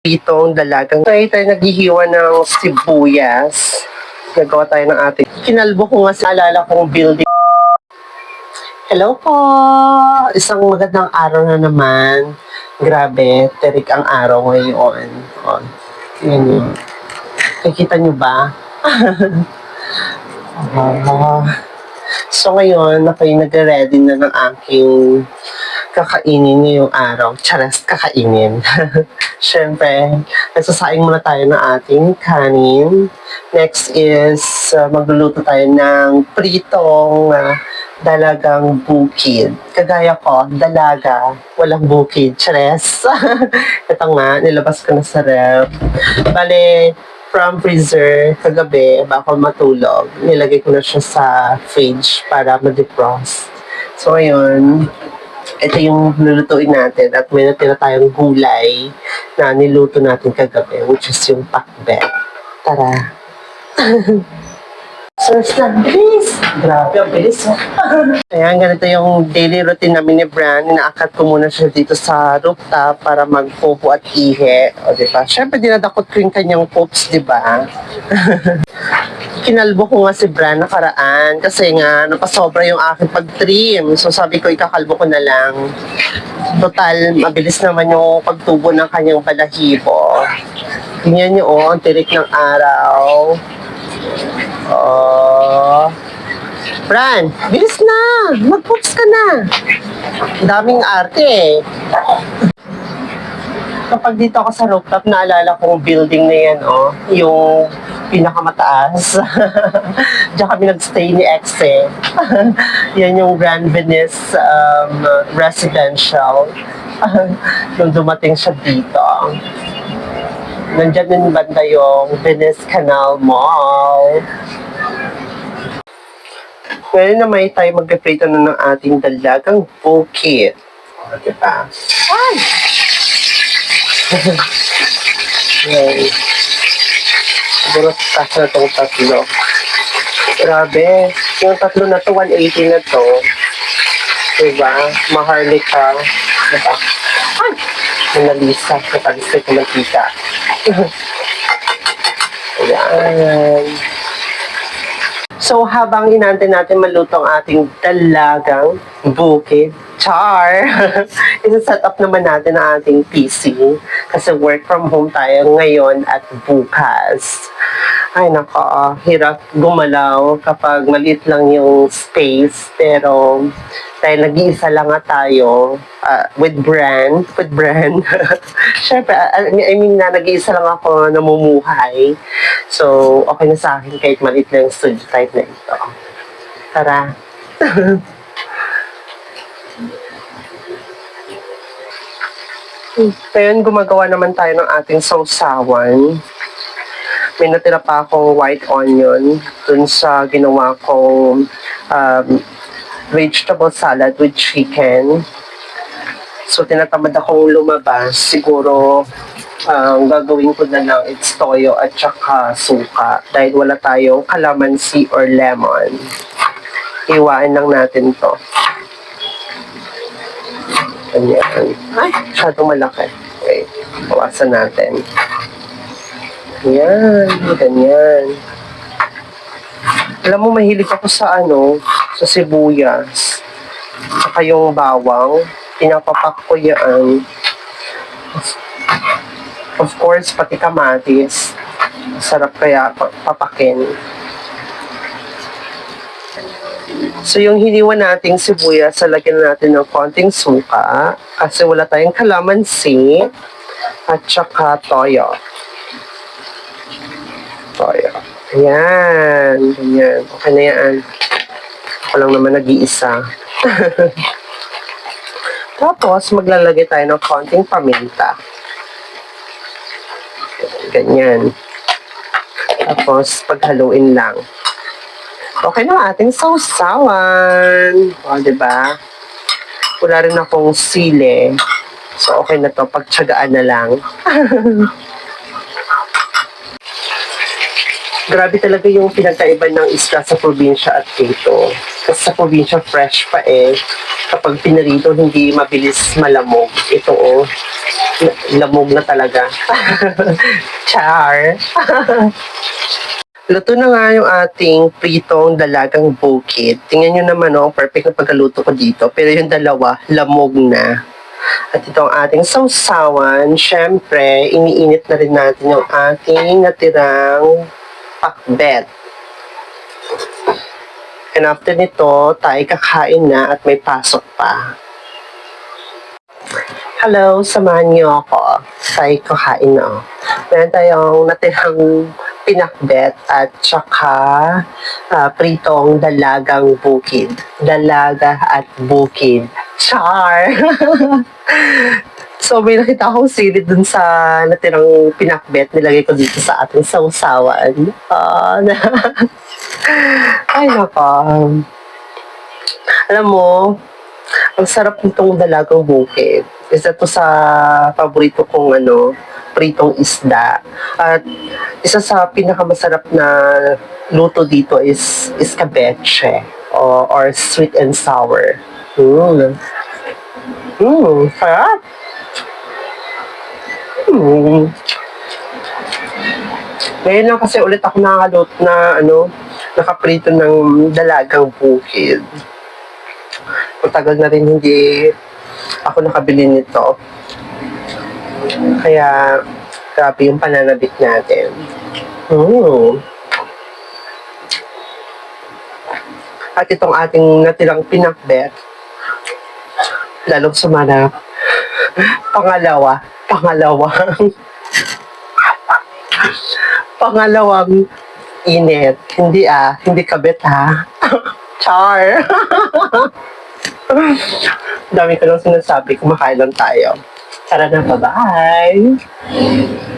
Pitong dalagang. Tayo naghihiwa ng sibuyas. Nagawa tayo ng ating. Kinalbo ko nga sa alala kong building. Hello po! Isang magandang araw na naman. Grabe, terik ang araw ngayon. O, yan yun. Nakikita nyo ba? So ngayon, ako'y nag-ready na ng aking kakainin ngayong araw. Charas, kakainin. Siyempre, nagsasaing muna tayo ng ating kanin. Next is, magluluto tayo ng pritong dalagang bukid. Kagaya ko, dalaga, walang bukid. Charas. Ito nga, nilabas ko na sa ref. Bale, from freezer, kagabi, bago matulog, nilagay ko na siya sa fridge para ma-defrost. So, ayun, ito yung lulutuin natin at may natira tayong gulay na niluto natin kagabi, which is yung pakbet. Tara! Search lang, bilis! Grabe, ang bilis. Ayan, ganito yung daily routine namin ni Bran. Inaakat ko muna siya dito sa rooftop para magpupo at ihi. O, diba? Siyempre, dinadakot ko yung kanyang poops, diba? Kinalbo ko nga si Bran nakaraan kasi nga napasobra yung aking pag-trim. So sabi ko ikakalbo ko na lang. Total, mabilis naman yung pagtubo ng kanyang balahibo. Tingnan nyo ang tirik ng araw. Oh. Bran, bilis na! Mag-poops ka na! Daming arte eh. Kapag dito ako sa rooftop, naalala kong building na yan, oh. Yung pinakamataas. Diyan kami nagstay ni Ex eh. Yan yung Grand Venice Residential. Nung dumating siya dito. Nandyan din banda yung Venice Canal Mall. Ngayon na may tayo mag-prito na ng ating dalagang bukid. O, diba? Ay! Yan. Siguro kasi na itong tatlo. Grabe. Yung tatlo na to, 180 na to. Diba? Maharlika. Diba? Ay! Mona Lisa. Natalisay ko mantika. Ayan. So, habang inante natin maluto ang ating dalagang bukid, char! Isa-set up naman natin ang ating PC kasi work from home tayo ngayon at bukas. Ay nako, hirap gumalaw kapag maliit lang yung space pero dahil nag-iisa lang nga tayo with brand. Siyempre, I mean na nag-iisa lang ako namumuhay. So, okay na sa akin kahit maliit lang yung studio type na ito. Tara! Ngayon, gumagawa naman tayo ng ating sausawan. May natira pa akong white onion dun sa ginawa kong vegetable salad with chicken. So, tinatamad akong lumabas. Siguro, gagawin ko na lang it's toyo at saka suka. Dahil wala tayong calamansi or lemon. Iwain lang natin to. Ganyan. Ay, masyadong malaki. Okay, bawasan natin. Yan, ganyan. Alam mo, mahilig ako sa sa sibuyas. Saka yung bawang. Pinapapak ko yan. Of course, pati kamatis. Sarap kaya papakin. So, yung hiniwa nating sibuyas, lagyan natin ng konting suka. Kasi wala tayong kalamansi. At saka toyo. Toyo. Ayan. Ganyan. Okay na yan. Ako lang naman nag-iisa. Tapos, maglalagay tayo ng konting paminta. Ganyan. Tapos, paghaluin lang. Okay na ating sausawan. O, diba? Wala rin akong sili. So, okay na to. Pagtsagaan na lang. Grabe talaga yung pinagkaiba ng isda sa probinsya at dito. Kasi sa probinsya, fresh pa eh. Kapag pinarito, hindi mabilis malamog. Ito oh, lamog na talaga. Char! Luto na nga yung ating pritong dalagang bukid. Tingnan nyo naman oh, perfect na pagkaluto ko dito. Pero yung dalawa, lamog na. At ito ang ating sausawan. Siyempre, iniinit na rin natin yung ating natirang pakbet. And after nito, tayo kakain na at may pasok pa. Hello, samahan niyo ako. Tayo kakain na. Meron tayong natirang pinakbet at saka pritong dalagang bukid. Dalaga at bukid. Char! So, may nakita akong silid dun sa natirang pinakbet. Nilagay ko dito sa ating sausawan. Ay, naka. Alam mo, ang sarap nitong dalagang bukid. Isa to sa paborito kong pritong isda. At isa sa pinakamasarap na luto dito is escabeche or sweet and sour. Sarap. Ngayon lang kasi ulit ako nakaluto na nakaprito ng dalagang bukid. Matagal na rin hindi ako nakabili nito. Kaya grabe yung pananabik natin. At itong ating natirang pinakbet, lalong sumanap. Pangalawang init. Hindi kabet ha. Char! Dami ko lang sinasabi, kumakain lang tayo. Tara na, bye-bye!